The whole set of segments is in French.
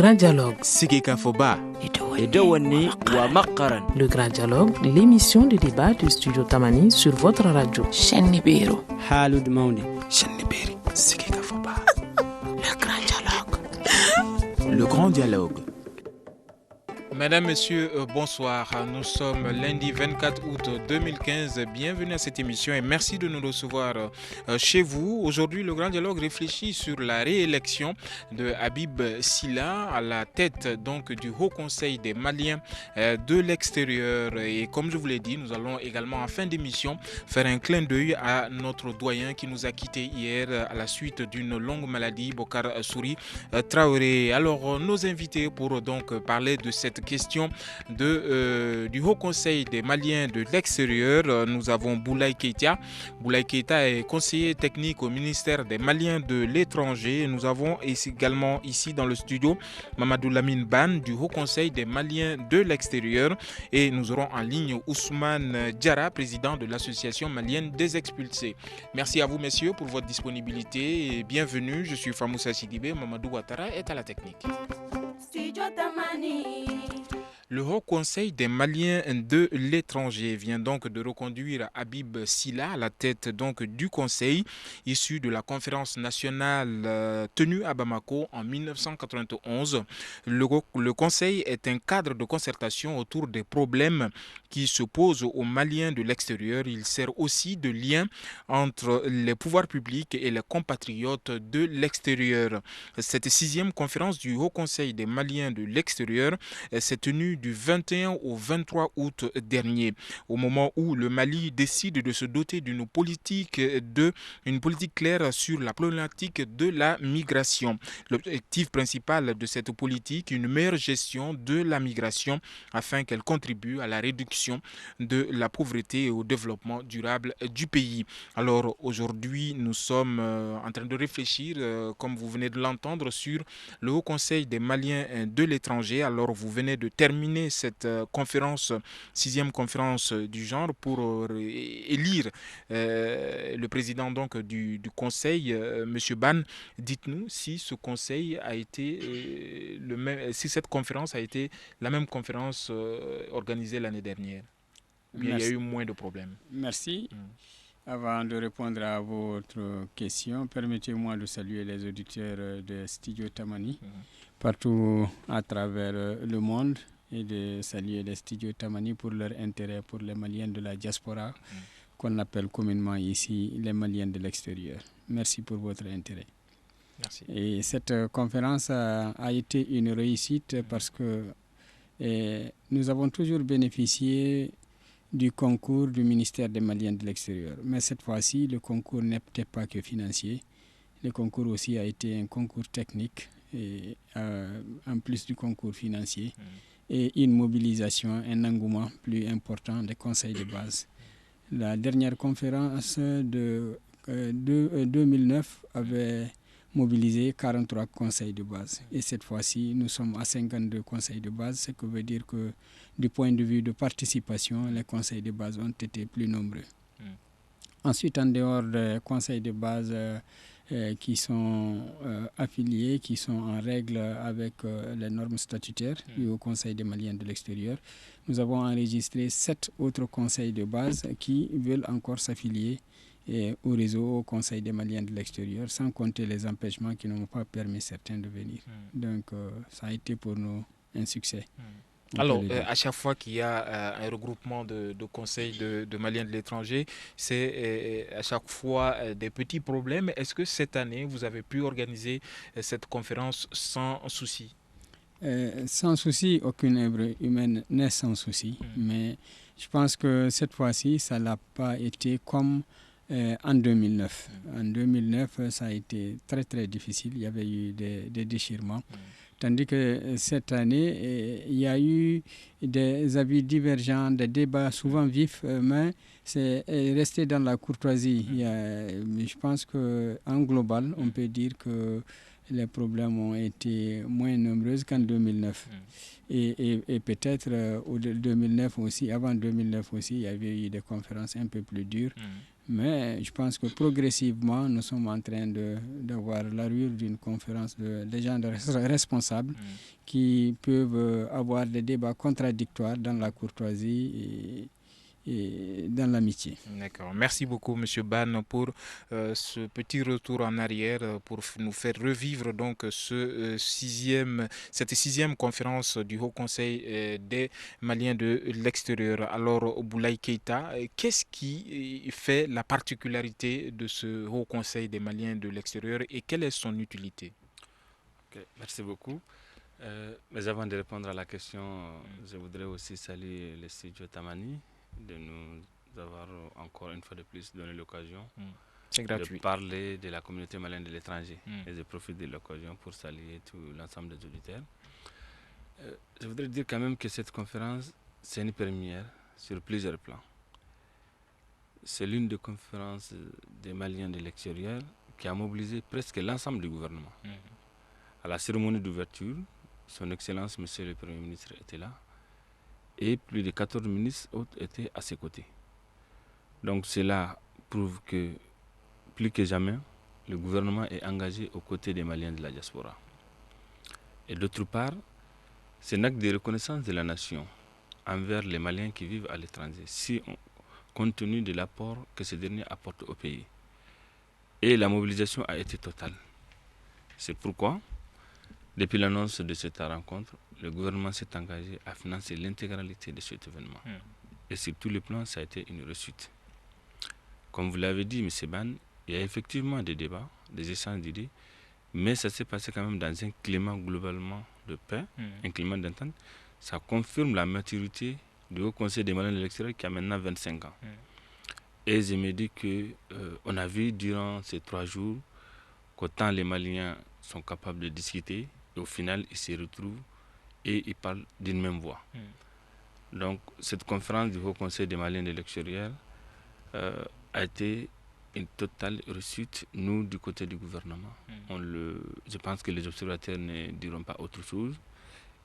Grand Dialogue. Sigika Foba. Edouani wa Makaran. Le Grand Dialogue, l'émission de débat du Studio Tamani sur votre radio. Chennibiru. Halud Mauni. Chenniberi. Sigika Foba. Le Grand Dialogue. Le Grand Dialogue. Mesdames, Messieurs, bonsoir. Nous sommes lundi 24 août 2015. Bienvenue à cette émission et merci de nous recevoir chez vous. Aujourd'hui, le Grand Dialogue réfléchit sur la réélection de Habib Sylla à la tête donc du Haut Conseil des Maliens de l'extérieur. Et comme je vous l'ai dit, nous allons également en fin d'émission faire un clin d'œil à notre doyen qui nous a quittés hier à la suite d'une longue maladie, Bokar Souri Traoré. Alors, nos invités pour donc parler de cette question du Haut Conseil des Maliens de l'extérieur. Nous avons Boulaye Keita. Boulaye Keita est conseiller technique au ministère des Maliens de l'étranger. Nous avons également ici dans le studio Mamadou Lamine Ban du Haut Conseil des Maliens de l'extérieur. Et nous aurons en ligne Ousmane Diarra, président de l'association malienne des expulsés. Merci à vous messieurs pour votre disponibilité et bienvenue. Je suis Famoussa Sidibé. Mamadou Ouattara est à la technique. Le Haut Conseil des Maliens de l'étranger vient donc de reconduire Habib Sylla à la tête donc du Conseil, issu de la conférence nationale tenue à Bamako en 1991. Le Conseil est un cadre de concertation autour des problèmes qui se posent aux Maliens de l'extérieur. Il sert aussi de lien entre les pouvoirs publics et les compatriotes de l'extérieur. Cette 6e conférence du Haut Conseil des Maliens de l'extérieur s'est tenue du 21 au 23 août dernier, au moment où le Mali décide de se doter d'une politique claire sur la problématique de la migration. L'objectif principal de cette politique, une meilleure gestion de la migration afin qu'elle contribue à la réduction de la pauvreté et au développement durable du pays. Alors aujourd'hui, nous sommes en train de réfléchir, comme vous venez de l'entendre, sur le Haut Conseil des Maliens de l'étranger. Alors vous venez de terminer cette conférence, 6e conférence du genre pour élire le président donc du Conseil, Monsieur Ban. Dites-nous si ce conseil a été si cette conférence a été la même conférence organisée l'année dernière. Bien, il y a eu moins de problèmes. Merci. Avant de répondre à votre question, permettez-moi de saluer les auditeurs de Studio Tamani partout à travers le monde et de saluer les Studios Tamani pour leur intérêt pour les Maliens de la diaspora qu'on appelle communément ici les Maliens de l'extérieur. Merci pour votre intérêt. Merci. Et cette conférence a été une réussite parce que nous avons toujours bénéficié du concours du ministère des Maliens de l'extérieur. Mais cette fois-ci, le concours n'était pas que financier. Le concours aussi a été un concours technique, et, en plus du concours financier, et une mobilisation, un engouement plus important des conseils de base. La dernière conférence de 2009 avait mobilisé 43 conseils de base. Et cette fois-ci, nous sommes à 52 conseils de base, ce qui veut dire que du point de vue de participation, les conseils de base ont été plus nombreux. Ensuite, en dehors des conseils de base qui sont affiliés, qui sont en règle avec les normes statutaires du Haut Conseil des Maliens de l'extérieur, nous avons enregistré 7 autres conseils de base qui veulent encore s'affilier au réseau au Conseil des Maliens de l'extérieur, sans compter les empêchements qui n'ont pas permis certains de venir. Donc, ça a été pour nous un succès. Alors, à chaque fois qu'il y a un regroupement de conseils de Maliens de l'étranger, c'est à chaque fois des petits problèmes. Est-ce que cette année, vous avez pu organiser cette conférence sans souci? Sans souci, aucune œuvre humaine n'est sans souci. Mais je pense que cette fois-ci, ça n'a pas été comme en 2009. En 2009, ça a été très très difficile. Il y avait eu des déchirements. Tandis que cette année, il y a eu des avis divergents, des débats souvent vifs, mais c'est resté dans la courtoisie. Je pense qu'en global, on peut dire que les problèmes ont été moins nombreux qu'en 2009. Et peut-être au 2009 aussi, avant 2009 aussi, il y avait eu des conférences un peu plus dures. Mais je pense que progressivement, nous sommes en train d'avoir l'allure d'une conférence de gens responsables qui peuvent avoir des débats contradictoires dans la courtoisie et dans l'amitié. D'accord. Merci beaucoup, Monsieur Ban, pour ce petit retour en arrière, pour nous faire revivre donc cette sixième conférence du Haut Conseil des Maliens de l'extérieur. Alors, Boulaye Keïta, qu'est-ce qui fait la particularité de ce Haut Conseil des Maliens de l'extérieur et quelle est son utilité? Okay, merci beaucoup. Mais avant de répondre à la question, je voudrais aussi saluer le studio Tamani de nous avoir encore une fois de plus donné l'occasion de parler de la communauté malienne de l'étranger. Et je profite de l'occasion pour saluer tout l'ensemble des auditeurs. Je voudrais dire quand même que cette conférence, c'est une première sur plusieurs plans. C'est l'une des conférences des Maliens de l'extérieur qui a mobilisé presque l'ensemble du gouvernement. À la cérémonie d'ouverture, son Excellence, Monsieur le Premier ministre, était là et plus de 14 ministres autres étaient à ses côtés. Donc cela prouve que, plus que jamais, le gouvernement est engagé aux côtés des Maliens de la diaspora. Et d'autre part, c'est un acte de reconnaissance de la nation envers les Maliens qui vivent à l'étranger, compte tenu de l'apport que ces derniers apportent au pays. Et la mobilisation a été totale. C'est pourquoi, depuis l'annonce de cette rencontre, le gouvernement s'est engagé à financer l'intégralité de cet événement. Et sur tous les plans, ça a été une réussite. Comme vous l'avez dit, M. Ban, il y a effectivement des débats, des échanges d'idées, mais ça s'est passé quand même dans un climat globalement de paix, un climat d'entente. Ça confirme la maturité du Haut Conseil des Maliens de l'extérieur qui a maintenant 25 ans. Et je me dis qu'on a vu durant ces 3 jours qu'autant les Maliens sont capables de discuter, et au final, ils se retrouvent et ils parlent d'une même voix. Donc, cette conférence du Haut Conseil des Maliens de l'extérieur a été une totale réussite, nous, du côté du gouvernement. Je pense que les observateurs ne diront pas autre chose.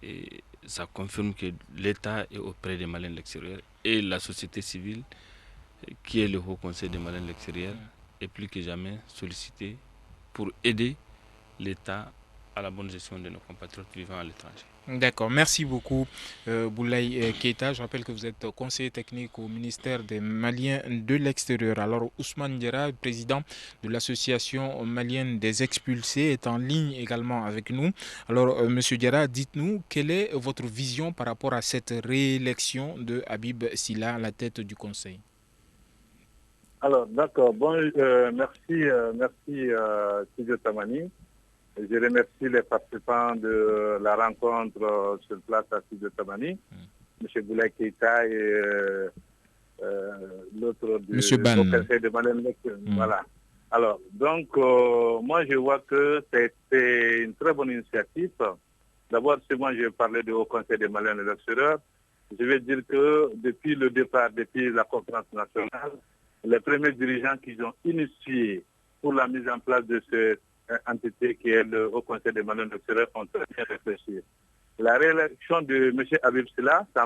Et ça confirme que l'État est auprès des Maliens de l'extérieur et la société civile, qui est le Haut Conseil des Maliens de l'extérieur, est plus que jamais sollicitée pour aider l'État à la bonne gestion de nos compatriotes vivant à l'étranger. D'accord, merci beaucoup Boulaye Keïta. Je rappelle que vous êtes conseiller technique au ministère des Maliens de l'extérieur. Alors Ousmane Diarra, président de l'association malienne des expulsés, est en ligne également avec nous. Alors Monsieur Diarra, dites-nous quelle est votre vision par rapport à cette réélection de Habib Silla à la tête du conseil? Alors d'accord, merci Studio Tamani. Je remercie les participants de la rencontre sur place à Studio Tamani, M. Boulaye Keïta et l'autre du Conseil de Maliens de l'extérieur. Voilà. Alors, donc, moi je vois que c'était une très bonne initiative. D'abord, si moi je parlais du Haut Conseil des Maliens de l'extérieur, je vais dire que depuis le départ, depuis la conférence nationale, les premiers dirigeants qui ont initié pour la mise en place de cette entité qui est le Haut Conseil des Maliens de l'extérieur ont très bien réfléchi. La réélection de M. Habib Silla, ça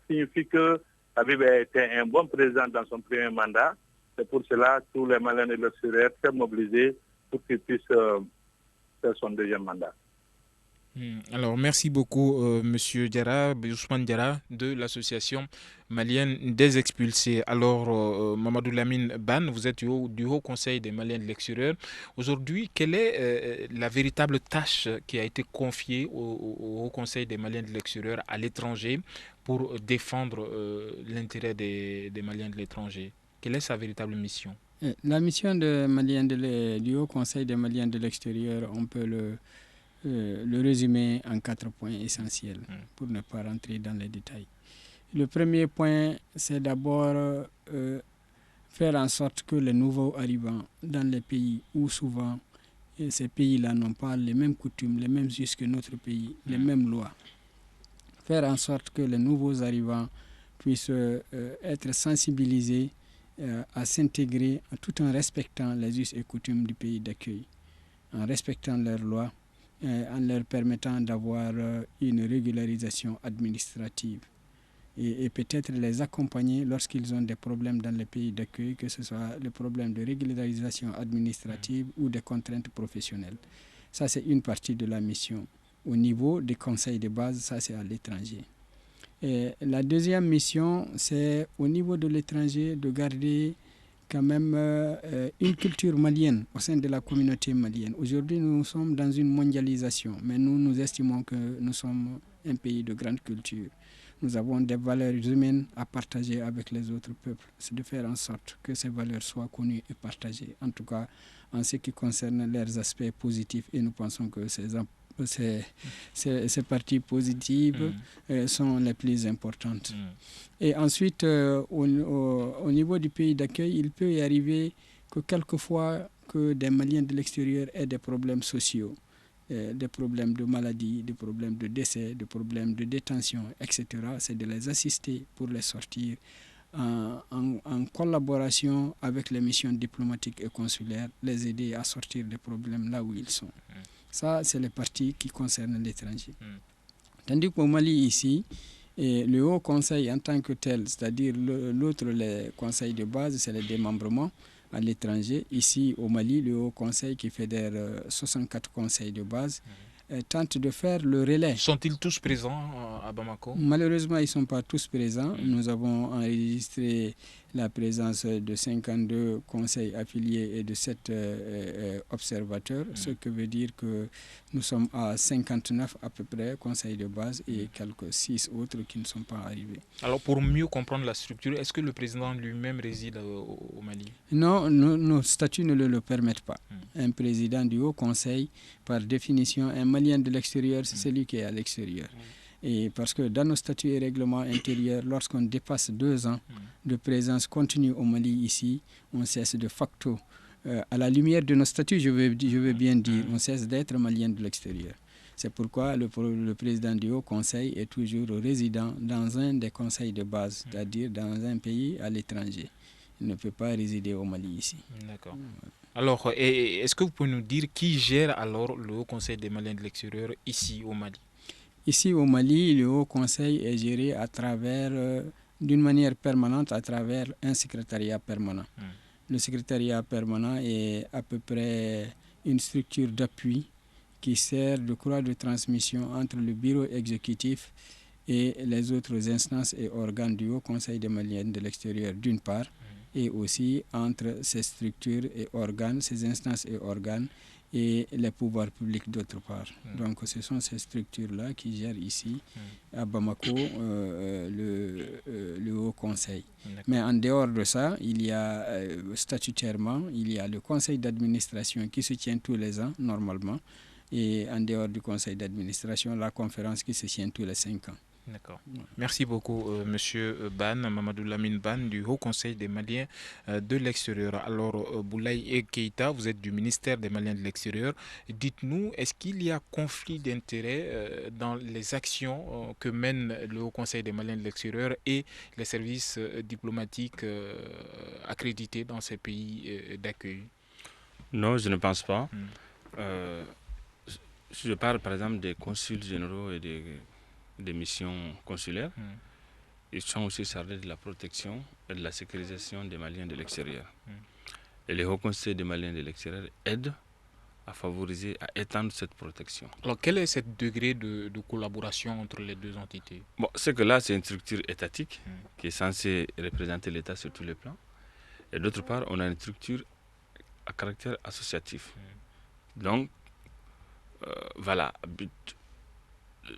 signifie que Habib a été un bon président dans son premier mandat. C'est pour cela que tous les Maliens de l'extérieur sont mobilisés pour qu'il puisse faire son deuxième mandat. Alors, merci beaucoup, Monsieur Diarra, Ousmane Diarra, de l'association malienne des expulsés. Alors, Mamadou Lamine Ban, vous êtes du Haut Conseil des Maliens de l'extérieur. Aujourd'hui, quelle est la véritable tâche qui a été confiée au Haut Conseil des Maliens de l'extérieur à l'étranger pour défendre l'intérêt des Maliens de l'étranger? Quelle est sa véritable mission? La mission du Haut Conseil des Maliens de l'extérieur, on peut le résumer en 4 points essentiels pour ne pas rentrer dans les détails. Le premier point, c'est d'abord faire en sorte que les nouveaux arrivants dans les pays où souvent ces pays-là n'ont pas les mêmes coutumes, les mêmes us que notre pays, les mêmes lois. Faire en sorte que les nouveaux arrivants puissent être sensibilisés à s'intégrer tout en respectant les us et coutumes du pays d'accueil, en respectant leurs lois, en leur permettant d'avoir une régularisation administrative. et peut-être les accompagner lorsqu'ils ont des problèmes dans les pays d'accueil, que ce soit le problème de régularisation administrative ou des contraintes professionnelles. Ça, c'est une partie de la mission. Au niveau des conseils de base, ça, c'est à l'étranger. Et la deuxième mission, c'est au niveau de l'étranger de garder quand même une culture malienne au sein de la communauté malienne. Aujourd'hui, nous sommes dans une mondialisation, mais nous estimons que nous sommes un pays de grande culture. Nous avons des valeurs humaines à partager avec les autres peuples. C'est de faire en sorte que ces valeurs soient connues et partagées, en tout cas en ce qui concerne leurs aspects positifs. Et nous pensons que ces parties positives sont les plus importantes. Et ensuite, au niveau du pays d'accueil, il peut y arriver que quelquefois que des Maliens de l'extérieur aient des problèmes sociaux, des problèmes de maladie, des problèmes de décès, des problèmes de détention, etc. C'est de les assister pour les sortir en collaboration avec les missions diplomatiques et consulaires, les aider à sortir des problèmes là où ils sont. Ça, c'est les parties qui concernent l'étranger. Tandis qu'au Mali, ici, le Haut Conseil en tant que tel, c'est-à-dire l'autre, les conseils de base, c'est le démembrement à l'étranger. Ici, au Mali, le Haut Conseil qui fédère 64 conseils de base tente de faire le relais. Sont-ils tous présents à Bamako? Malheureusement, ils ne sont pas tous présents. Nous avons enregistré la présence de 52 conseils affiliés et de 7 observateurs, ce qui veut dire que nous sommes à 59 à peu près conseils de base et quelques 6 autres qui ne sont pas arrivés. Alors pour mieux comprendre la structure, est-ce que le président lui-même réside au Mali? Non, nos statuts ne le permettent pas. Un président du Haut Conseil, par définition, un Malien de l'extérieur, c'est celui qui est à l'extérieur. Et parce que dans nos statuts et règlements intérieurs, lorsqu'on dépasse 2 ans de présence continue au Mali ici, on cesse de facto. À la lumière de nos statuts, je veux bien dire, on cesse d'être Malien de l'extérieur. C'est pourquoi le président du Haut Conseil est toujours résident dans un des conseils de base, c'est-à-dire dans un pays à l'étranger. Il ne peut pas résider au Mali ici. D'accord. Alors, est-ce que vous pouvez nous dire qui gère alors le Haut Conseil des Maliens de l'extérieur ici au Mali? Ici au Mali, le Haut Conseil est géré à travers, d'une manière permanente, à travers un secrétariat permanent. Le secrétariat permanent est à peu près une structure d'appui qui sert de croix de transmission entre le bureau exécutif et les autres instances et organes du Haut Conseil des Maliens de l'extérieur d'une part, et aussi entre ces structures et organes, ces instances et organes, et les pouvoirs publics d'autre part. Donc ce sont ces structures-là qui gèrent ici, à Bamako, le Haut Conseil. Mais en dehors de ça, il y a statutairement, il y a le conseil d'administration qui se tient tous les ans, normalement, et en dehors du conseil d'administration, la conférence qui se tient tous les 5 ans. D'accord. Merci beaucoup, Monsieur Ban, Mamadou Lamine Ban, du Haut Conseil des Maliens de l'extérieur. Alors, Boulaye Keïta, vous êtes du ministère des Maliens de l'extérieur. Dites-nous, est-ce qu'il y a conflit d'intérêts dans les actions que mène le Haut Conseil des Maliens de l'extérieur et les services diplomatiques accrédités dans ces pays d'accueil? Non, je ne pense pas. Si je parle par exemple des consuls généraux et des missions consulaires, ils sont aussi chargés de la protection et de la sécurisation des Maliens de l'extérieur. Et le Haut Conseil des Maliens de l'extérieur aide à favoriser, à étendre cette protection. Alors quel est ce degré de collaboration entre les deux entités? Bon, c'est que là, c'est une structure étatique qui est censée représenter l'État sur tous les plans. Et d'autre part, on a une structure à caractère associatif. Donc, voilà,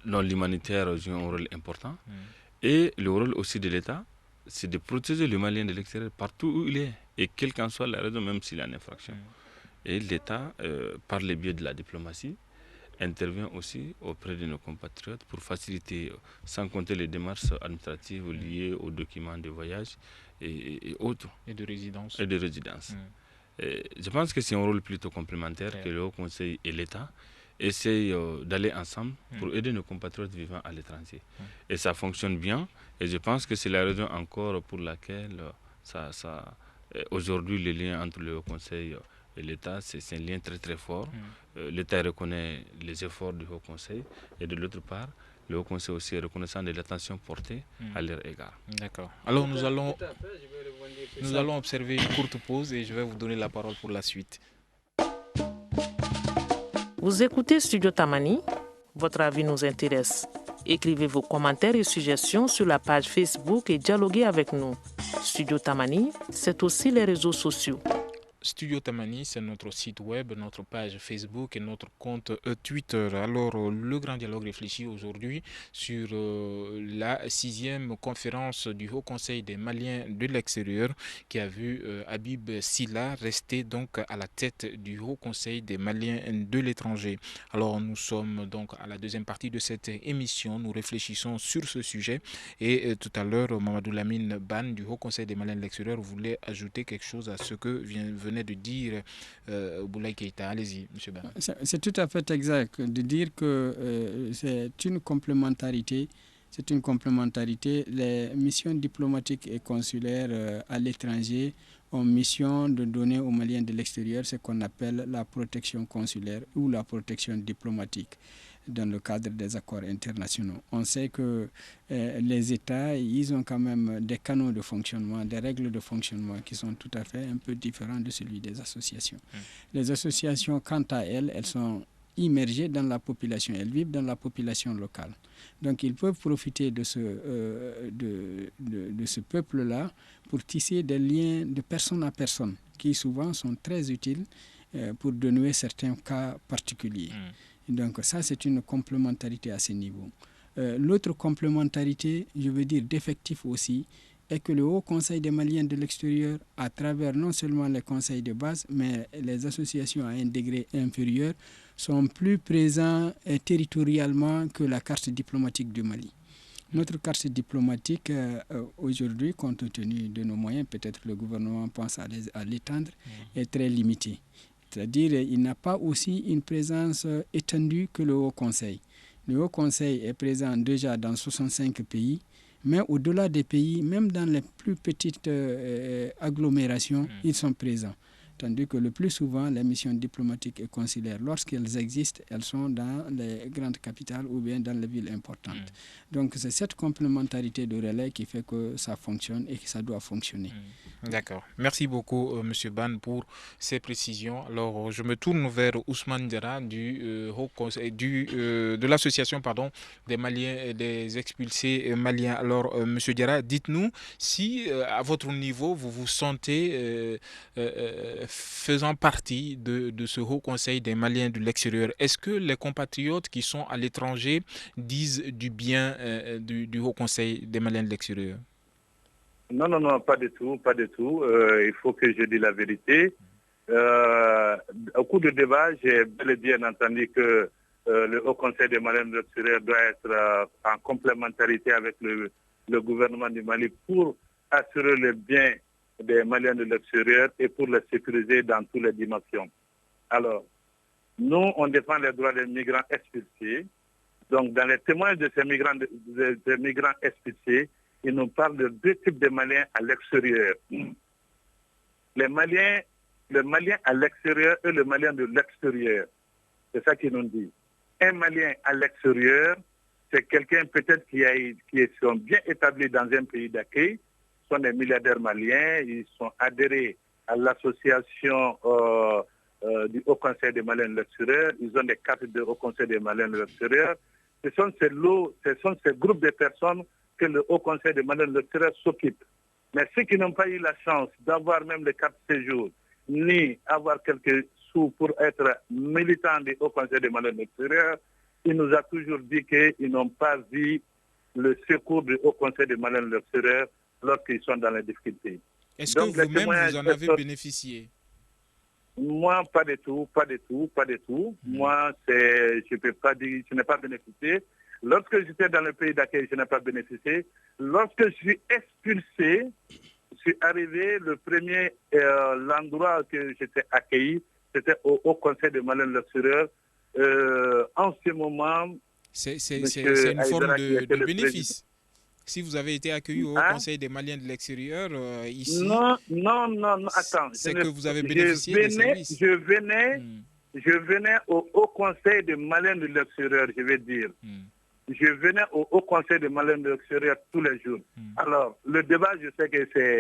dans l'humanitaire joue un rôle important. Et le rôle aussi de l'État, c'est de protéger le Malien de l'extérieur partout où il est, et quelle qu'en soit la raison, même s'il y a une infraction. Et l'État, par le biais de la diplomatie, intervient aussi auprès de nos compatriotes pour faciliter, sans compter les démarches administratives liées aux documents de voyage et autres. Et de résidence. Et de résidence. Je pense que c'est un rôle plutôt complémentaire que le Haut Conseil et l'État essayent d'aller ensemble pour aider nos compatriotes vivant à l'étranger. Et ça fonctionne bien. Et je pense que c'est la raison encore pour laquelle aujourd'hui le lien entre le Haut Conseil et l'État, c'est un lien très très fort. L'État reconnaît les efforts du Haut Conseil et de l'autre part, Le Haut Conseil aussi est reconnaissant de l'attention portée à leur égard. D'accord. Alors nous allons observer une courte pause et je vais vous donner la parole pour la suite. Vous écoutez Studio Tamani, votre avis nous intéresse. Écrivez vos commentaires et suggestions sur la page Facebook et dialoguez avec nous. Studio Tamani, c'est aussi les réseaux sociaux. Studio Tamani, c'est notre site web, notre page Facebook et notre compte Twitter. Alors, le Grand Dialogue réfléchit aujourd'hui sur la 6e conférence du Haut Conseil des Maliens de l'extérieur qui a vu Habib Silla rester donc à la tête du Haut Conseil des Maliens de l'étranger. Alors, nous sommes donc à la deuxième partie de cette émission. Nous réfléchissons sur ce sujet et tout à l'heure, Mamadou Lamine Ban du Haut Conseil des Maliens de l'extérieur voulait ajouter quelque chose à ce que venait de dire Boulaye Keïta. Allez-y, M. Ban. C'est tout à fait exact de dire que c'est une complémentarité. C'est une complémentarité. Les missions diplomatiques et consulaires à l'étranger ont mission de donner aux Maliens de l'extérieur ce qu'on appelle la protection consulaire ou la protection diplomatique dans le cadre des accords internationaux. On sait que les États, ils ont quand même des canaux de fonctionnement, des règles de fonctionnement qui sont tout à fait un peu différents de celui des associations. Les associations, quant à elles, elles sont immergées dans la population, elles vivent dans la population locale. Donc ils peuvent profiter de ce peuple-là pour tisser des liens de personne à personne qui souvent sont très utiles pour dénouer certains cas particuliers. Donc ça, c'est une complémentarité à ce niveau. L'autre complémentarité, je veux dire d'effectif aussi, est que le Haut Conseil des Maliens de l'extérieur, à travers non seulement les conseils de base, mais les associations à un degré inférieur, sont plus présents territorialement que la carte diplomatique du Mali. Notre carte diplomatique, aujourd'hui, compte tenu de nos moyens, peut-être le gouvernement pense à l'étendre, est très limitée. C'est-à-dire qu'il n'a pas aussi une présence étendue que le Haut Conseil. Le Haut Conseil est présent déjà dans 65 pays, mais au-delà des pays, même dans les plus petites agglomérations, ils sont présents. Tandis que le plus souvent, les missions diplomatiques et consulaires, lorsqu'elles existent, elles sont dans les grandes capitales ou bien dans les villes importantes. Donc c'est cette complémentarité de relais qui fait que ça fonctionne et que ça doit fonctionner. D'accord. Merci beaucoup, M. Ban, pour ces précisions. Alors, je me tourne vers Ousmane Diarra du Haut Conseil, de l'association des Maliens, des expulsés maliens. Alors, M. Diarra, dites-nous si, à votre niveau, vous vous sentez faisant partie de ce Haut Conseil des Maliens de l'extérieur. Est-ce que les compatriotes qui sont à l'étranger disent du bien du Haut Conseil des Maliens de l'extérieur? Non, pas du tout, pas du tout. Il faut que je dise la vérité. Au cours du débat, j'ai bel et bien entendu que le Haut Conseil des Maliens de l'extérieur doit être en complémentarité avec le gouvernement du Mali pour assurer le bien des Maliens de l'extérieur et pour les sécuriser dans toutes les dimensions. Alors, nous, on défend les droits des migrants expulsés. Donc, dans les témoignages de ces migrants expulsés, ils nous parlent de deux types de Maliens à l'extérieur. Les Maliens à l'extérieur et le Malien de l'extérieur. C'est ça qu'ils nous disent. Un Malien à l'extérieur, c'est quelqu'un peut-être qui sont bien établis dans un pays d'accueil, sont des milliardaires maliens, ils sont adhérés à l'association du Haut Conseil des Maliens de l'extérieur, ils ont des cartes du Haut Conseil des Maliens de l'extérieur. Ce sont ces groupes de personnes que le Haut Conseil des Maliens de l'extérieur s'occupe. Mais ceux qui n'ont pas eu la chance d'avoir même les cartes de séjour, ni avoir quelques sous pour être militants du Haut Conseil des Maliens de l'extérieur, il nous a toujours dit qu'ils n'ont pas vu le secours du Haut Conseil des Maliens de l'extérieur lorsqu'ils sont dans les difficultés. Est-ce que vous-même, vous en avez bénéficié? Moi, pas du tout. Moi, je peux pas dire, je n'ai pas bénéficié. Lorsque j'étais dans le pays d'accueil, je n'ai pas bénéficié. Lorsque je suis expulsé, je suis arrivé, l'endroit que j'étais accueilli, c'était au Haut Conseil des Maliens de l'extérieur. En ce moment... C'est une forme de bénéfice. Si vous avez été accueilli au Haut Conseil des Maliens de l'extérieur, ici... Non, attends. C'est que vous avez bénéficié des services. Je venais au Haut Conseil des Maliens de l'extérieur, je vais dire. je venais au Haut Conseil des Maliens de l'extérieur tous les jours. Alors, le débat, je sais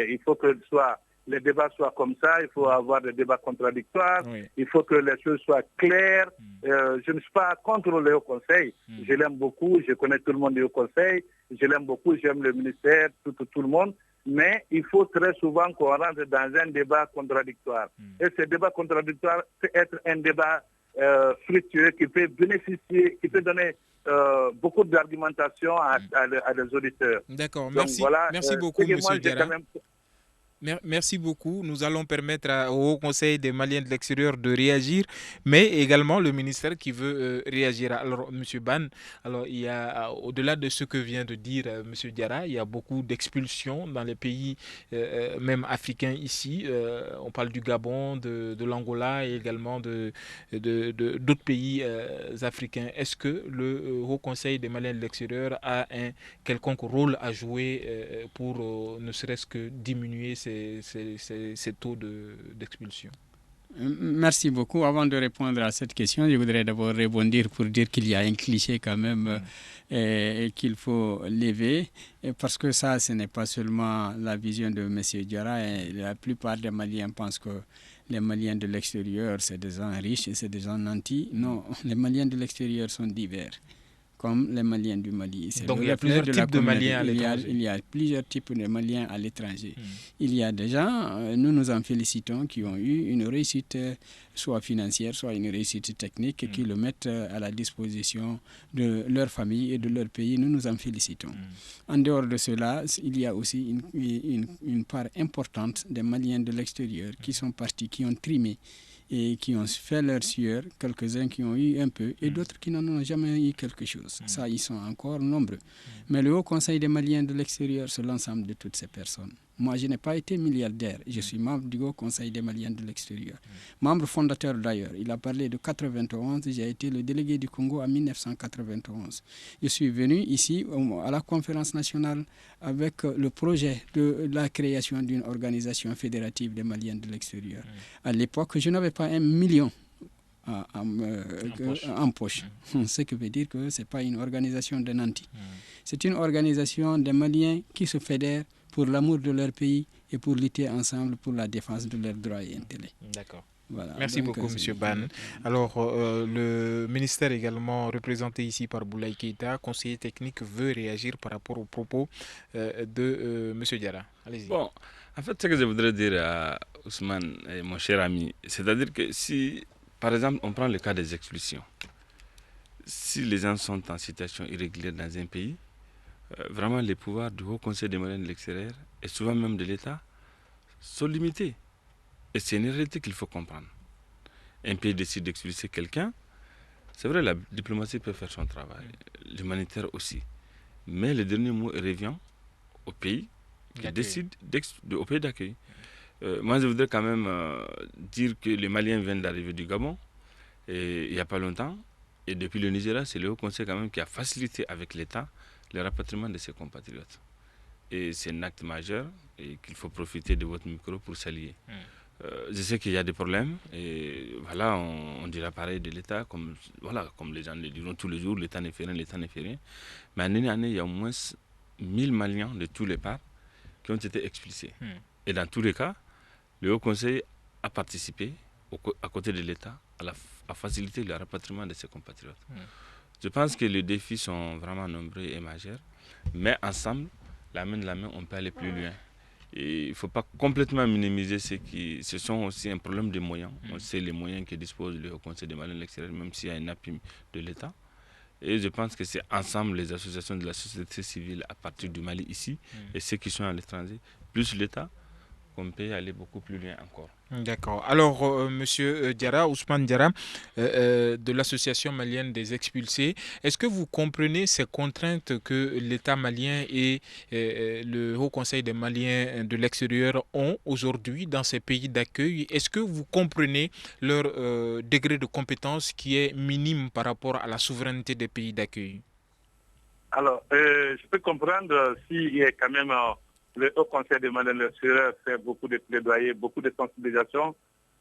il faut que les débats soient comme ça, il faut avoir des débats contradictoires, il faut que les choses soient claires. Je ne suis pas contre le Haut Conseil, je l'aime beaucoup, je connais tout le monde du Haut Conseil, je l'aime beaucoup, j'aime le ministère, tout le monde, mais il faut très souvent qu'on rentre dans un débat contradictoire. Et ce débat contradictoire peut être un débat fructueux qui peut bénéficier, qui peut donner beaucoup d'argumentation à des auditeurs. D'accord, merci. Voilà, merci beaucoup, M. Diarra. Merci beaucoup. Nous allons permettre au Haut Conseil des Maliens de l'extérieur de réagir, mais également le ministère qui veut réagir. Alors, M. Ban, alors, il y a, au-delà de ce que vient de dire M. Diarra, il y a beaucoup d'expulsions dans les pays, même africains ici. On parle du Gabon, de l'Angola et également d'autres pays africains. Est-ce que le Haut Conseil des Maliens de l'extérieur a un quelconque rôle à jouer pour ne serait-ce que diminuer ces taux d'expulsion? Merci beaucoup. Avant de répondre à cette question, je voudrais d'abord rebondir pour dire qu'il y a un cliché quand même qu'il faut lever, parce que ça, ce n'est pas seulement la vision de M. Diarra. La plupart des Maliens pensent que les Maliens de l'extérieur, c'est des gens riches et c'est des gens nantis. Non, les Maliens de l'extérieur sont divers, comme les Maliens du Mali. Donc il y a plusieurs types de Maliens à l'étranger. Il y a plusieurs types de Maliens à l'étranger. Il y a des gens, nous nous en félicitons, qui ont eu une réussite soit financière, soit une réussite technique, qui le mettent à la disposition de leur famille et de leur pays. Nous nous en félicitons. En dehors de cela, il y a aussi une part importante des Maliens de l'extérieur qui sont partis, qui ont trimé et qui ont fait leur sueur, quelques-uns qui ont eu un peu et d'autres qui n'en ont jamais eu quelque chose. Ça, ils sont encore nombreux. Mais le Haut Conseil des Maliens de l'extérieur, c'est l'ensemble de toutes ces personnes. Moi, je n'ai pas été milliardaire. Je suis membre du Haut Conseil des Maliens de l'extérieur. Membre fondateur d'ailleurs. Il a parlé de 91. J'ai été le délégué du Congo en 1991. Je suis venu ici à la conférence nationale avec le projet de la création d'une organisation fédérative des Maliens de l'extérieur. À l'époque, je n'avais pas 1 million en poche. Ce qui veut dire que ce n'est pas une organisation de nantis. C'est une organisation des Maliens qui se fédèrent pour l'amour de leur pays et pour lutter ensemble pour la défense de leurs droits et intérêts. D'accord. Voilà. Merci beaucoup, M. Ban. Alors, le ministère également représenté ici par Boulaye Keïta, conseiller technique, veut réagir par rapport aux propos de M. Diarra. Allez-y. Bon, en fait, ce que je voudrais dire à Ousmane, mon cher ami, c'est-à-dire que si, par exemple, on prend le cas des expulsions, si les gens sont en situation irrégulière dans un pays, vraiment les pouvoirs du Haut Conseil des Maliens de l'extérieur et souvent même de l'État sont limités. Et c'est une réalité qu'il faut comprendre. Un pays décide d'expulser quelqu'un, c'est vrai, la diplomatie peut faire son travail, l'humanitaire aussi. Mais le dernier mot revient au pays qui décide au pays d'accueil. Moi, je voudrais quand même dire que les Maliens viennent d'arriver du Gabon et il n'y a pas longtemps. Et depuis le Nigeria, c'est le Haut Conseil quand même qui a facilité avec l'État le rapatriement de ses compatriotes. Et c'est un acte majeur et qu'il faut profiter de votre micro pour s'allier. Je sais qu'il y a des problèmes et voilà, on dira pareil de l'État, comme les gens le diront tous les jours, l'État ne fait rien, l'État ne fait rien. Mais en une année, il y a au moins 1000 Maliens de tous les parts qui ont été expulsés. Et dans tous les cas, le Haut Conseil a participé, à côté de l'État, à faciliter le rapatriement de ses compatriotes. Je pense que les défis sont vraiment nombreux et majeurs, mais ensemble, la main de la main, on peut aller plus loin. Et il ne faut pas complètement minimiser ce sont aussi un problème de moyens. On sait les moyens que dispose le Haut Conseil des Maliens de l'extérieur, même s'il y a un appui de l'État. Et je pense que c'est ensemble les associations de la société civile à partir du Mali ici et ceux qui sont à l'étranger, plus l'État, qu'on peut aller beaucoup plus loin encore. D'accord. Alors, Monsieur Diarra, Ousmane Diarra, de l'association malienne des expulsés, est-ce que vous comprenez ces contraintes que l'État malien et le Haut Conseil des Maliens de l'extérieur ont aujourd'hui dans ces pays d'accueil? Est-ce que vous comprenez leur degré de compétence qui est minime par rapport à la souveraineté des pays d'accueil? Alors, je peux comprendre s'il y a quand même... le Haut Conseil des Maliens de l'extérieur fait beaucoup de plaidoyer, beaucoup de sensibilisation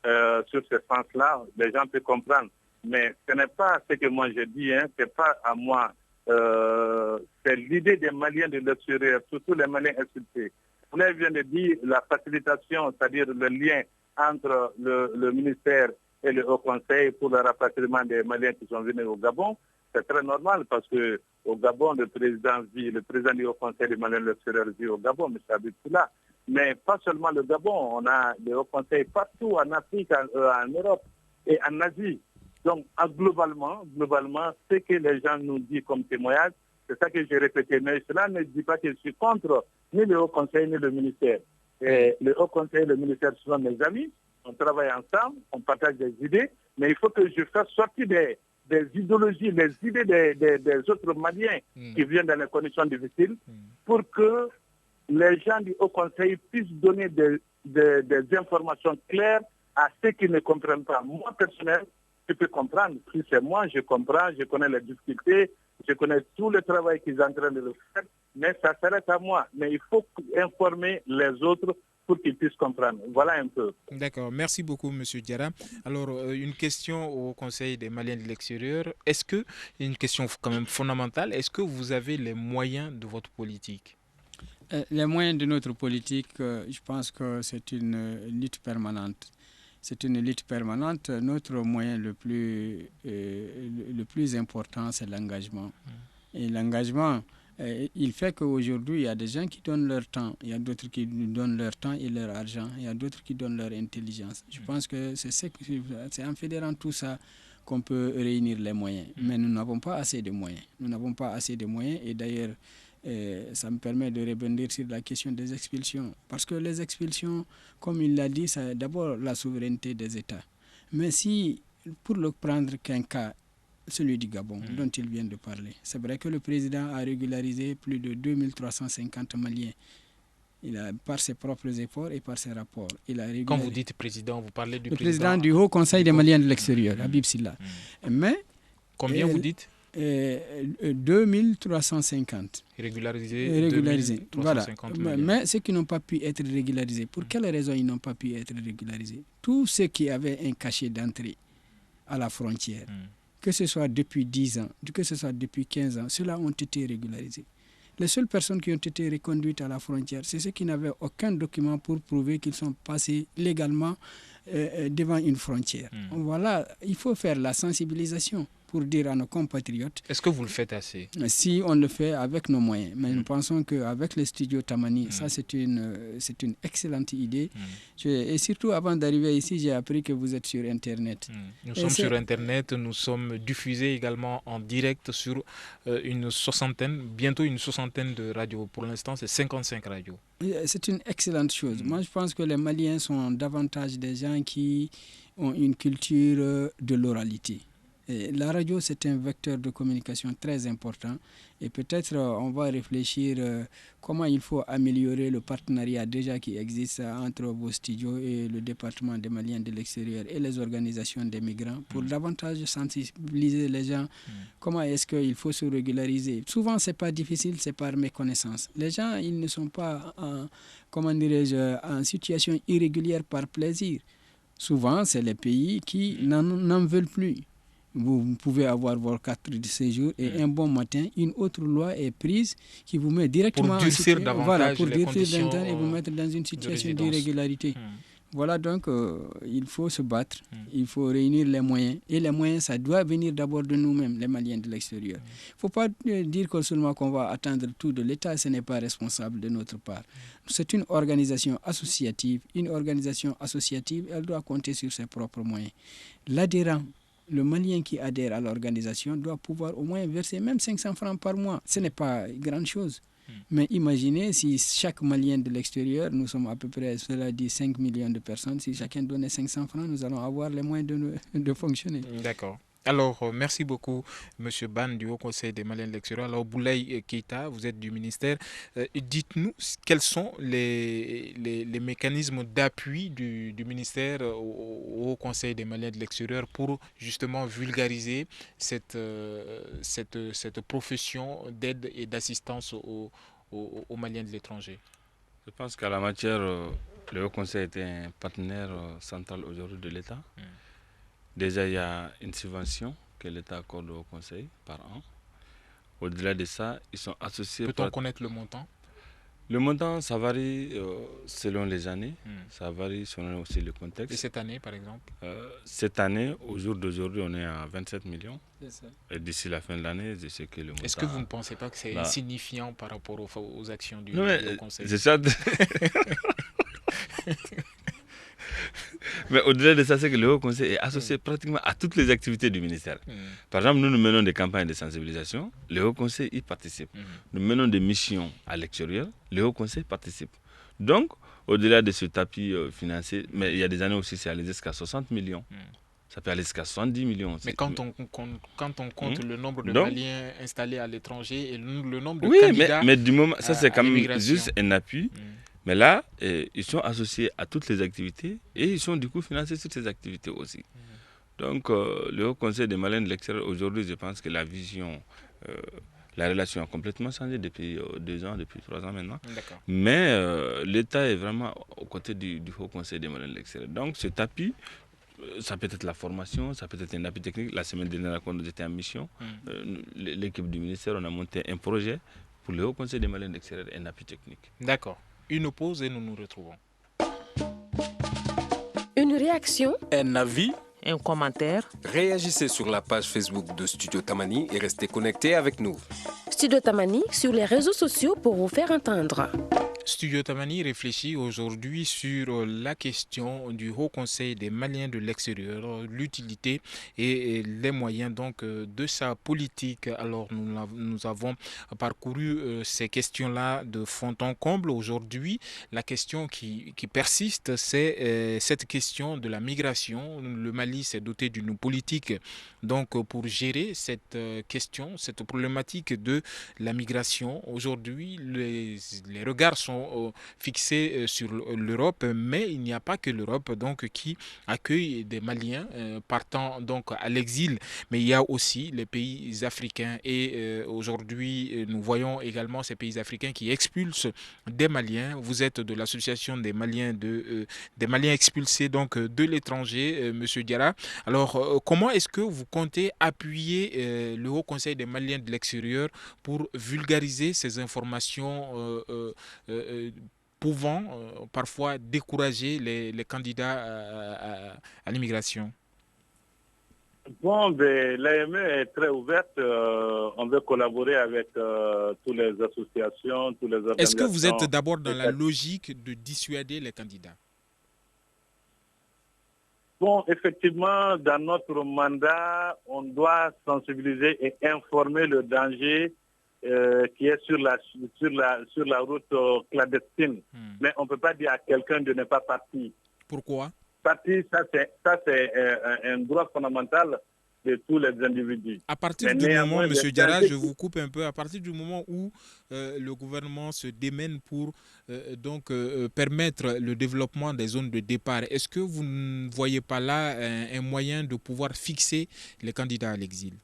sur ce sens-là. Les gens peuvent comprendre. Mais ce n'est pas ce que moi je dis, ce n'est pas à moi c'est l'idée des Maliens de l'extérieur, surtout les Maliens insultés. Vous vient de dire la facilitation, c'est-à-dire le lien entre le ministère et le Haut Conseil pour le rapatriement des Maliens qui sont venus au Gabon. C'est très normal parce que au Gabon, le président du Haut Conseil des Maliens de l'extérieur vit au Gabon, M. Abdoulaye. Mais pas seulement le Gabon, on a des hauts conseils partout en Afrique, en Europe et en Asie. Donc, globalement, ce que les gens nous disent comme témoignage, c'est ça que j'ai répété. Mais cela ne dit pas que je suis contre ni le Haut Conseil ni le ministère. Et le Haut Conseil et le ministère sont mes amis. On travaille ensemble, on partage des idées, mais il faut que je fasse sortir des idéologies, des idées des autres Maliens qui viennent dans les conditions difficiles pour que les gens du Haut Conseil puissent donner des informations claires à ceux qui ne comprennent pas. Moi, personnellement, je peux comprendre. Si c'est moi, je comprends, je connais les difficultés, je connais tout le travail qu'ils sont en train de le faire, mais ça s'arrête à moi. Mais il faut informer les autres pour qu'ils puissent comprendre. Voilà un peu. D'accord. Merci beaucoup, M. Diarra. Alors, une question au Conseil des Maliens de l'extérieur. Est-ce que, une question quand même fondamentale, est-ce que vous avez les moyens de votre politique? Les moyens de notre politique, je pense que c'est une lutte permanente. C'est une lutte permanente. Notre moyen le plus important, c'est l'engagement. Et l'engagement, il fait qu'aujourd'hui, il y a des gens qui donnent leur temps. Il y a d'autres qui donnent leur temps et leur argent. Il y a d'autres qui donnent leur intelligence. Je pense que c'est en fédérant tout ça qu'on peut réunir les moyens. Mais nous n'avons pas assez de moyens. Nous n'avons pas assez de moyens. Et d'ailleurs, ça me permet de rebondir sur la question des expulsions. Parce que les expulsions, comme il l'a dit, c'est d'abord la souveraineté des États. Mais si, pour ne prendre qu'un cas, celui du Gabon, dont il vient de parler, c'est vrai que le président a régularisé plus de 2350 Maliens. Il a, par ses propres efforts et par ses rapports. Quand vous dites président, vous parlez du président du Haut Conseil des Maliens de l'extérieur, Habib Silla. Mais, combien vous dites 2350. Régularisés. Voilà. Mais ceux qui n'ont pas pu être régularisés, pour quelles raisons ils n'ont pas pu être régularisés? Tous ceux qui avaient un cachet d'entrée à la frontière, que ce soit depuis 10 ans, que ce soit depuis 15 ans, ceux-là ont été régularisés. Les seules personnes qui ont été reconduites à la frontière, c'est ceux qui n'avaient aucun document pour prouver qu'ils sont passés légalement devant une frontière. Voilà, il faut faire la sensibilisation pour dire à nos compatriotes. Est-ce que vous le faites assez? Si on le fait avec nos moyens. Mais nous pensons qu'avec le studio Tamani, ça c'est une excellente idée. Et surtout avant d'arriver ici, j'ai appris que vous êtes sur Internet. Nous sommes sur Internet, nous sommes diffusés également en direct sur bientôt une soixantaine de radios. Pour l'instant, c'est 55 radios. C'est une excellente chose. Moi, je pense que les Maliens sont davantage des gens qui ont une culture de l'oralité. Et la radio, c'est un vecteur de communication très important et peut-être on va réfléchir comment il faut améliorer le partenariat déjà qui existe entre vos studios et le département des Maliens de l'extérieur et les organisations des migrants pour davantage sensibiliser les gens. Comment est-ce qu'il faut se régulariser? Souvent, ce n'est pas difficile, c'est par méconnaissance. Les gens, ils ne sont pas en situation irrégulière par plaisir. Souvent, c'est les pays qui n'en veulent plus. Vous pouvez avoir vos carte de séjour et un bon matin, une autre loi est prise qui vous met directement pour durcir davantage les conditions et vous mettre dans une situation d'irrégularité. Voilà donc, il faut se battre, il faut réunir les moyens. Et les moyens, ça doit venir d'abord de nous-mêmes, les Maliens de l'extérieur. Il ne faut pas dire que seulement qu'on va attendre tout de l'État, ce n'est pas responsable de notre part. C'est une organisation associative. Une organisation associative, elle doit compter sur ses propres moyens. L'adhérent, le Malien qui adhère à l'organisation doit pouvoir au moins verser même 500 francs par mois. Ce n'est pas grande chose. Mais imaginez si chaque Malien de l'extérieur, nous sommes à peu près, cela dit, 5 millions de personnes, si chacun donnait 500 francs, nous allons avoir les moyens de fonctionner. D'accord. Alors, merci beaucoup, M. Ban du Haut Conseil des Maliens de l'extérieur. Alors, Boulaye Keita, vous êtes du ministère. Dites-nous quels sont les mécanismes d'appui du ministère au Haut Conseil des Maliens de l'extérieur pour justement vulgariser cette profession d'aide et d'assistance aux Maliens de l'étranger. Je pense qu'à la matière, le Haut Conseil est un partenaire central aujourd'hui de l'État. Déjà, il y a une subvention que l'État accorde au Conseil par an. Au-delà de ça, ils sont associés. Peut-on connaître le montant? Le montant, ça varie selon les années, ça varie selon aussi le contexte. Et cette année, par exemple? Cette année, au jour d'aujourd'hui, on est à 27 millions. Et d'ici la fin de l'année, je sais que le montant... Est-ce que vous ne pensez pas que c'est insignifiant par rapport aux actions du Conseil? C'est ça. Mais au-delà de ça, c'est que le Haut Conseil est associé pratiquement à toutes les activités du ministère. Par exemple, nous menons des campagnes de sensibilisation, le Haut Conseil y participe. Nous menons des missions à l'extérieur, le Haut Conseil participe. Donc, au-delà de ce tapis financier, mais il y a des années aussi, c'est allé jusqu'à 60 millions. Ça peut aller jusqu'à 70 millions aussi. Mais quand on compte le nombre de Maliens installés à l'étranger et le nombre de candidats... Oui, mais du moment, ça c'est quand même juste un appui. Mais là, ils sont associés à toutes les activités et ils sont du coup financés sur ces activités aussi. Donc, le Haut Conseil des Maliens de l'extérieur, aujourd'hui, je pense que la vision, la relation a complètement changé depuis 2 ans, depuis 3 ans maintenant. Mais l'État est vraiment aux côtés du Haut Conseil des Maliens de l'extérieur. Donc, ce tapis, ça peut être la formation, ça peut être un appui technique. La semaine dernière, quand nous étions en mission, l'équipe du ministère, on a monté un projet pour le Haut Conseil des Maliens de l'extérieur, un appui technique. D'accord. Une pause et nous nous retrouvons. Une réaction, un avis, un commentaire. Réagissez sur la page Facebook de Studio Tamani et restez connectés avec nous. Studio Tamani sur les réseaux sociaux pour vous faire entendre. Studio Tamani réfléchit aujourd'hui sur la question du Haut Conseil des Maliens de l'extérieur, l'utilité et les moyens donc de sa politique. Alors nous avons parcouru ces questions-là de fond en comble. Aujourd'hui, la question qui persiste, c'est cette question de la migration. Le Mali s'est doté d'une politique donc pour gérer cette question, cette problématique de la migration. Aujourd'hui, les regards sont fixés sur l'Europe, mais il n'y a pas que l'Europe donc qui accueille des Maliens partant donc à l'exil, mais il y a aussi les pays africains et aujourd'hui nous voyons également ces pays africains qui expulsent des Maliens. Vous êtes de l'association des Maliens des Maliens expulsés donc de l'étranger, Monsieur Diarra. Alors comment est-ce que vous comptez appuyer le Haut Conseil des Maliens de l'extérieur pour vulgariser ces informations pouvant parfois décourager les candidats à l'immigration? Bon, l'AME est très ouverte. On veut collaborer avec toutes les associations, toutes les organisations. Est-ce que vous êtes d'abord dans la logique de dissuader les candidats? Bon, effectivement, dans notre mandat, on doit sensibiliser et informer le danger qui est sur la route clandestine. Mais on ne peut pas dire à quelqu'un de ne pas partir. Pourquoi? Partir, ça c'est un droit fondamental de tous les individus. À partir du moment, M. Diarra, je vous coupe un peu, à partir du moment où le gouvernement se démène pour permettre le développement des zones de départ, est-ce que vous ne voyez pas là un moyen de pouvoir fixer les candidats à l'exil?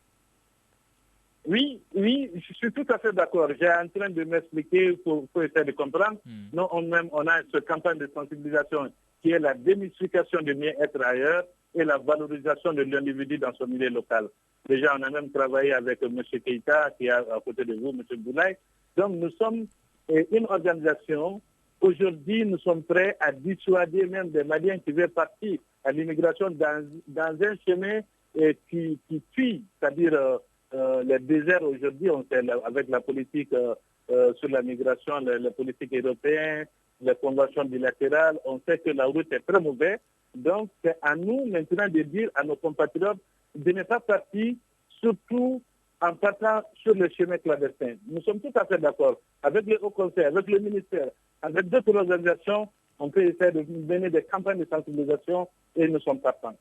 Oui, je suis tout à fait d'accord. J'ai en train de m'expliquer pour essayer de comprendre. Nous, on a cette campagne de sensibilisation qui est la démystification du bien-être ailleurs et la valorisation de l'individu dans son milieu local. Déjà, on a même travaillé avec M. Keïta, qui est à côté de vous, M. Boulaye. Donc, nous sommes une organisation. Aujourd'hui, nous sommes prêts à dissuader même des Maliens qui veulent partir à l'immigration dans un chemin qui fuit, c'est-à-dire les déserts aujourd'hui, on sait avec la politique sur la migration, les politiques européennes, les conventions bilatérales, on sait que la route est très mauvaise. Donc, c'est à nous maintenant de dire à nos compatriotes de ne pas partir, surtout en partant sur le chemin clandestin. Nous sommes tout à fait d'accord avec le Haut Conseil, avec le ministère, avec d'autres organisations. On peut essayer de mener des campagnes de sensibilisation et nous sommes partants.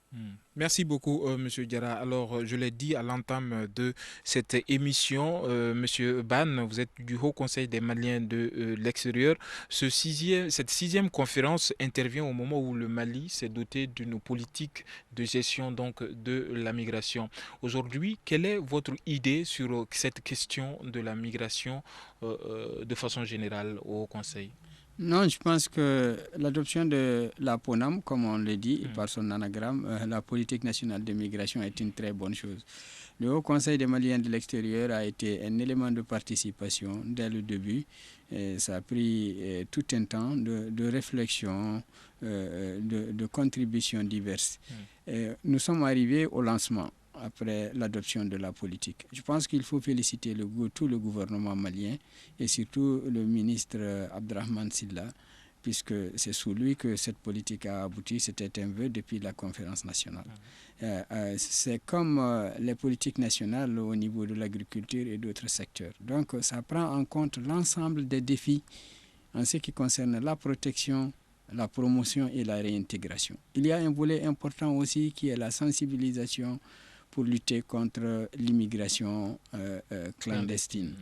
Merci beaucoup, M. Diarra. Alors, je l'ai dit à l'entame de cette émission, M. Ban, vous êtes du Haut Conseil des Maliens de l'extérieur. Cette sixième conférence intervient au moment où le Mali s'est doté d'une politique de gestion donc, de la migration. Aujourd'hui, quelle est votre idée sur cette question de la migration de façon générale au Haut Conseil? Non, je pense que l'adoption de la PONAM, comme on le dit par son anagramme, la politique nationale de migration, est une très bonne chose. Le Haut Conseil des Maliens de l'extérieur a été un élément de participation dès le début. Et ça a pris tout un temps de réflexion, de contributions diverses. Nous sommes arrivés au lancement après l'adoption de la politique. Je pense qu'il faut féliciter tout le gouvernement malien et surtout le ministre Abdrahman Silla, puisque c'est sous lui que cette politique a abouti. C'était un vœu depuis la conférence nationale. C'est comme les politiques nationales au niveau de l'agriculture et d'autres secteurs. Donc ça prend en compte l'ensemble des défis en ce qui concerne la protection, la promotion et la réintégration. Il y a un volet important aussi qui est la sensibilisation pour lutter contre l'immigration clandestine.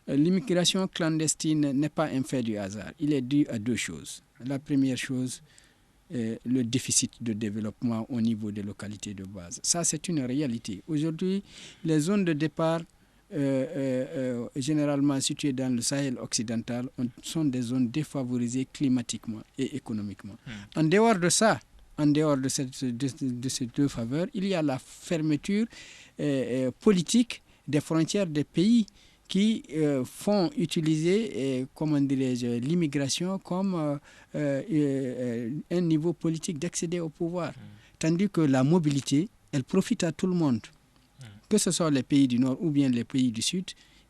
L'immigration clandestine n'est pas un fait du hasard. Il est dû à deux choses. La première chose, le déficit de développement au niveau des localités de base. Ça, c'est une réalité. Aujourd'hui, les zones de départ généralement situées dans le Sahel occidental sont des zones défavorisées climatiquement et économiquement. En dehors de ça, en dehors de ces deux faveurs, il y a la fermeture politique des frontières des pays qui font utiliser, comment dirais-je, l'immigration comme un niveau politique d'accéder au pouvoir. Tandis que la mobilité, elle profite à tout le monde. Que ce soit les pays du Nord ou bien les pays du Sud,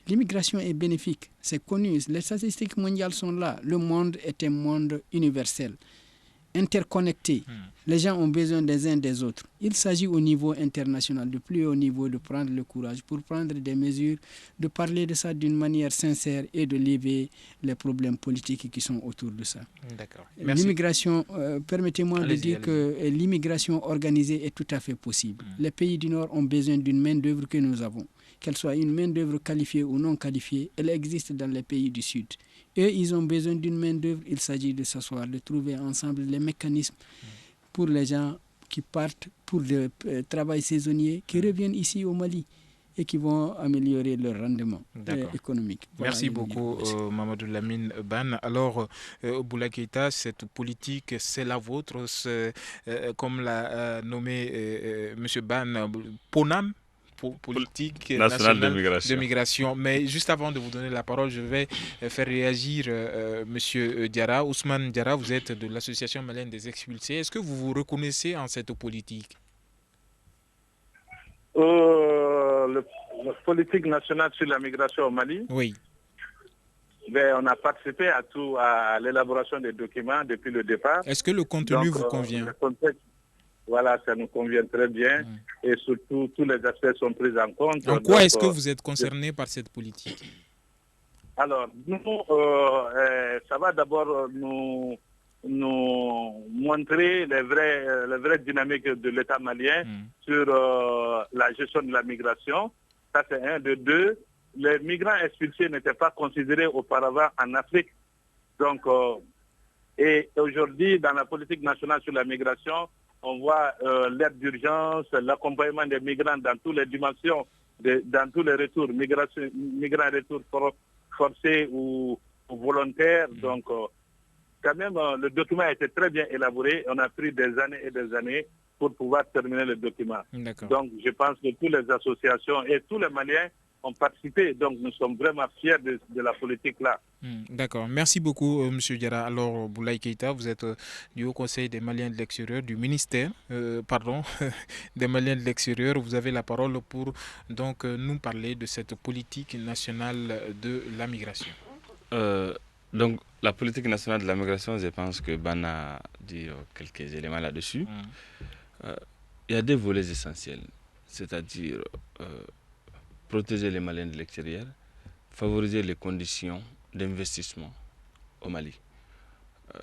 l'immigration est bénéfique. C'est connu. Les statistiques mondiales sont là. Le monde est un monde universel, interconnectés. Les gens ont besoin des uns des autres. Il s'agit au niveau international, de plus haut niveau, de prendre le courage pour prendre des mesures, de parler de ça d'une manière sincère et de lever les problèmes politiques qui sont autour de ça. D'accord. L'immigration, permettez-moi de dire que l'immigration organisée est tout à fait possible. Les pays du Nord ont besoin d'une main-d'œuvre que nous avons. Qu'elle soit une main-d'œuvre qualifiée ou non qualifiée, elle existe dans les pays du Sud. Eux, ils ont besoin d'une main-d'œuvre. Il s'agit de s'asseoir, de trouver ensemble les mécanismes pour les gens qui partent pour le travail saisonnier, qui reviennent ici au Mali et qui vont améliorer leur rendement économique. Voilà. Merci beaucoup, Mamadou Lamine Ban. Alors, Boulaye Keïta, cette politique, c'est la vôtre, comme l'a nommé M. Ban, PONAM, politique nationale de migration. Mais juste avant de vous donner la parole, je vais faire réagir M. Diarra. Ousmane Diarra, vous êtes de l'Association malienne des expulsés. Est-ce que vous vous reconnaissez en cette politique? La politique nationale sur la migration au Mali. Oui. Ben, on a participé à l'élaboration des documents depuis le départ. Est-ce que le contenu vous convient? Voilà, ça nous convient très bien et surtout tous les aspects sont pris en compte. En quoi est-ce que vous êtes concerné par cette politique? Alors, nous, ça va d'abord nous montrer les vraies dynamiques de l'État malien sur la gestion de la migration. Ça, c'est un. De deux, les migrants expulsés n'étaient pas considérés auparavant en Afrique. Donc, et aujourd'hui, dans la politique nationale sur la migration, on voit l'aide d'urgence, l'accompagnement des migrants dans toutes les dimensions, dans tous les retours, migrants retours forcés ou volontaires. Donc, quand même, le document a été très bien élaboré. On a pris des années et des années pour pouvoir terminer le document. Donc, je pense que toutes les associations et tous les Maliens ont participé. Donc, nous sommes vraiment fiers de la politique-là. D'accord. Merci beaucoup, M. Diarra. Alors, Boulaye Keïta, vous êtes du Haut Conseil des Maliens de l'extérieur, du ministère, des Maliens de l'extérieur. Vous avez la parole pour donc nous parler de cette politique nationale de la migration. Donc, la politique nationale de la migration, je pense que Ban a dit quelques éléments là-dessus. Il y a des volets essentiels, c'est-à-dire protéger les Maliens de l'extérieur, favoriser les conditions d'investissement au Mali.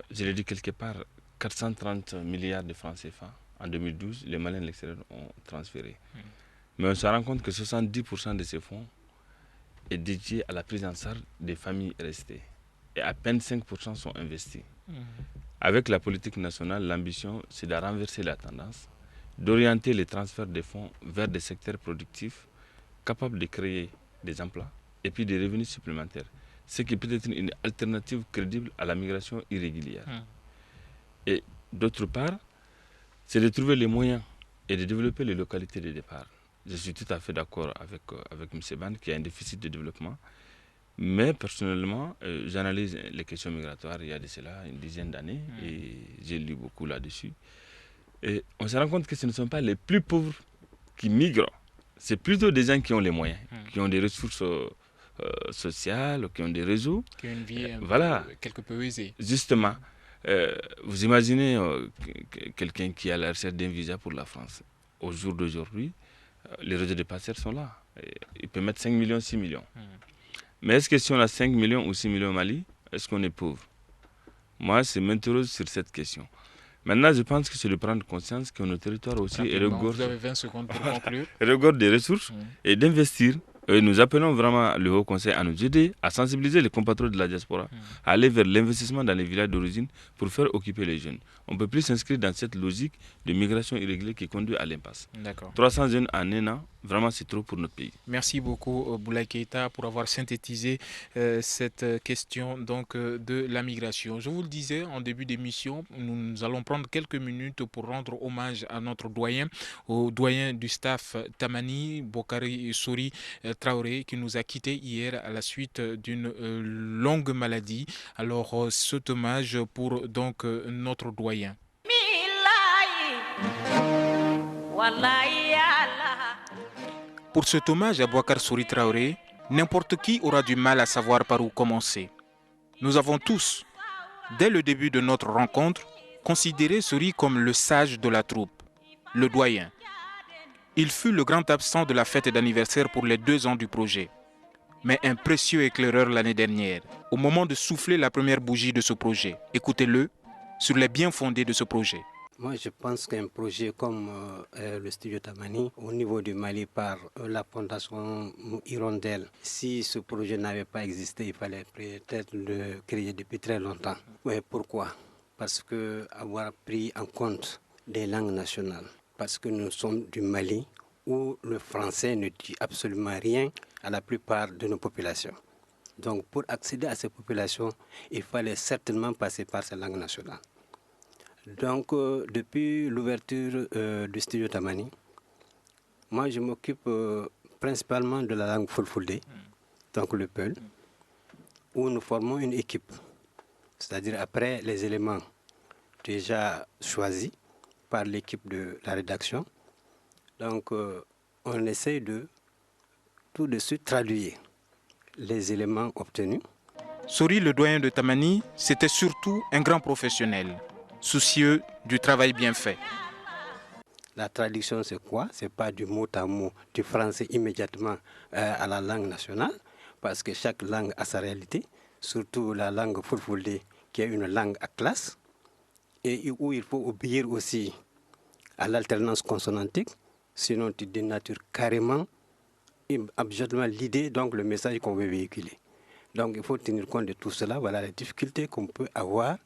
Je l'ai dit quelque part, 430 milliards de francs CFA en 2012, les Maliens de l'extérieur ont transféré. Mais on se rend compte que 70% de ces fonds est dédié à la prise en charge des familles restées. Et à peine 5% sont investis. Avec la politique nationale, l'ambition, c'est de renverser la tendance, d'orienter les transferts des fonds vers des secteurs productifs capables de créer des emplois et puis des revenus supplémentaires. ce qui peut être une alternative crédible à la migration irrégulière. Et d'autre part, c'est de trouver les moyens et de développer les localités de départ. Je suis tout à fait d'accord avec M. Ban qui a un déficit de développement. Mais personnellement, j'analyse les questions migratoires il y a de cela une dizaine d'années et j'ai lu beaucoup là-dessus. Et on se rend compte que ce ne sont pas les plus pauvres qui migrent. C'est plutôt des gens qui ont les moyens, qui ont des ressources sociales, qui ont des réseaux. Qui ont une vie quelque peu aisée. Justement. Vous imaginez quelqu'un qui a la recherche d'un visa pour la France. Au jour d'aujourd'hui, les réseaux de passeurs sont là. Il peut mettre 5 millions, 6 millions. Mais est-ce que si on a 5 millions ou 6 millions au Mali, est-ce qu'on est pauvre? Moi, je m'interroge sur cette question. Maintenant, je pense que c'est de prendre conscience que nos territoires aussi vous avez 20 secondes pour conclure. regorgent des ressources et d'investir. Et nous appelons vraiment le Haut Conseil à nous aider à sensibiliser les compatriotes de la diaspora, à aller vers l'investissement dans les villages d'origine pour faire occuper les jeunes. On ne peut plus s'inscrire dans cette logique de migration irrégulière qui conduit à l'impasse. 300 jeunes en un an, vraiment c'est trop pour notre pays. Merci beaucoup Boulaye Keïta pour avoir synthétisé cette question donc, de la migration. Je vous le disais en début d'émission, nous allons prendre quelques minutes pour rendre hommage à notre doyen, au doyen du staff Tamani, Bokari Souri Traoré, qui nous a quittés hier à la suite d'une longue maladie. Alors, cet hommage pour donc notre doyen. Pour cet hommage à Bouakar Souri Traoré, n'importe qui aura du mal à savoir par où commencer. Nous avons tous, dès le début de notre rencontre, considéré Souri comme le sage de la troupe, le doyen. Il fut le grand absent de la fête d'anniversaire pour les 2 ans du projet, mais un précieux éclaireur l'année dernière, au moment de souffler la première bougie de ce projet. Écoutez-le sur les biens fondés de ce projet. Moi, je pense qu'un projet comme le studio Tamani, au niveau du Mali, par la fondation Hirondelle, si ce projet n'avait pas existé, il fallait peut-être le créer depuis très longtemps. Mais pourquoi? Parce qu'avoir pris en compte des langues nationales, parce que nous sommes du Mali, où le français ne dit absolument rien à la plupart de nos populations. Donc, pour accéder à ces populations, il fallait certainement passer par ces langues nationales. Donc, depuis l'ouverture du studio Tamani, moi je m'occupe principalement de la langue Fulfulde, donc le Peul, où nous formons une équipe. C'est-à-dire après les éléments déjà choisis par l'équipe de la rédaction. Donc, on essaie de tout de suite traduire les éléments obtenus. Souri, le doyen de Tamani, c'était surtout un grand professionnel, soucieux du travail bien fait. La traduction, c'est quoi? Ce n'est pas du mot à mot, du français immédiatement à la langue nationale, parce que chaque langue a sa réalité, surtout la langue Fulfulde, qui est une langue à classe, et où il faut obéir aussi à l'alternance consonantique, sinon tu dénatures carrément, absolument l'idée, donc le message qu'on veut véhiculer. Donc il faut tenir compte de tout cela, voilà les difficultés qu'on peut avoir.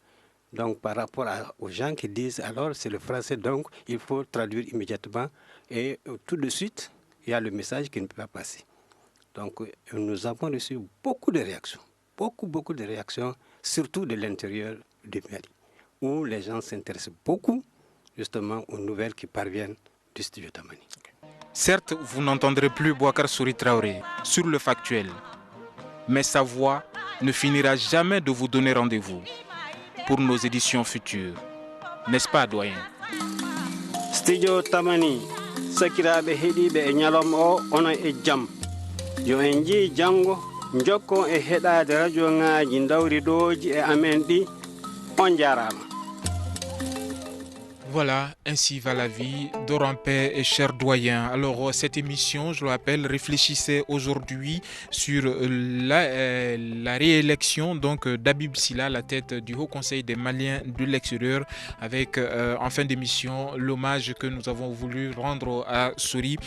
Donc par rapport aux gens qui disent alors c'est le français, donc il faut traduire immédiatement et tout de suite il y a le message qui ne peut pas passer. Donc nous avons reçu beaucoup de réactions, beaucoup de réactions, surtout de l'intérieur du Mali, où les gens s'intéressent beaucoup justement aux nouvelles qui parviennent du studio Tamani. Certes, vous n'entendrez plus Bouakar Souri Traoré sur le factuel, mais sa voix ne finira jamais de vous donner rendez-vous pour nos éditions futures. N'est-ce pas, doyen? Studio Tamani, sakiraɓe heeɗiɓe e ñalom o onon e jam. Yo en jii janngo jokkon e heɗade radio ŋaaji dawriɗoji e amen ɗi. On jarama. Voilà, ainsi va la vie. Dors en paix et cher doyen. Alors, cette émission, je le rappelle, réfléchissait aujourd'hui sur la réélection donc d'Habib Silla à la tête du Haut Conseil des Maliens de l'extérieur, avec en fin d'émission l'hommage que nous avons voulu rendre à Souri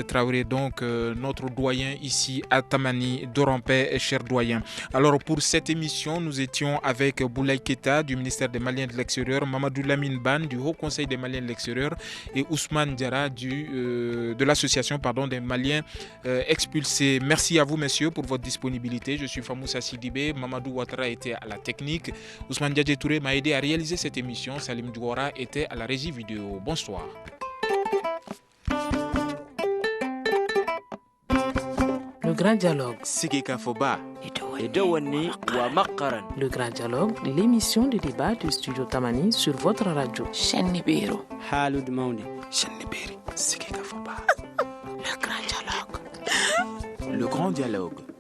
Traoré, donc notre doyen ici à Tamani. Dors en paix et cher doyen. Alors, pour cette émission, nous étions avec Boulaye Keïta du ministère des Maliens de l'extérieur, Mamadou Lamine Ban du Haut Conseil des Maliens de l'extérieur et Ousmane Diarra de l'association des Maliens expulsés. Merci à vous messieurs pour votre disponibilité. Je suis Famoussa Sidibé, Mamadou Ouattara était à la technique, Ousmane Diadje Touré m'a aidé à réaliser cette émission, Salim Douara était à la régie vidéo. Bonsoir. Le Grand Dialogue. Sigeka Foba. Le Grand Dialogue, l'émission de débat du Studio Tamani sur votre radio. Shenibiro. Halud Mauni. Shenibiri. Sigeka Foba. Le Grand Dialogue. Le Grand Dialogue.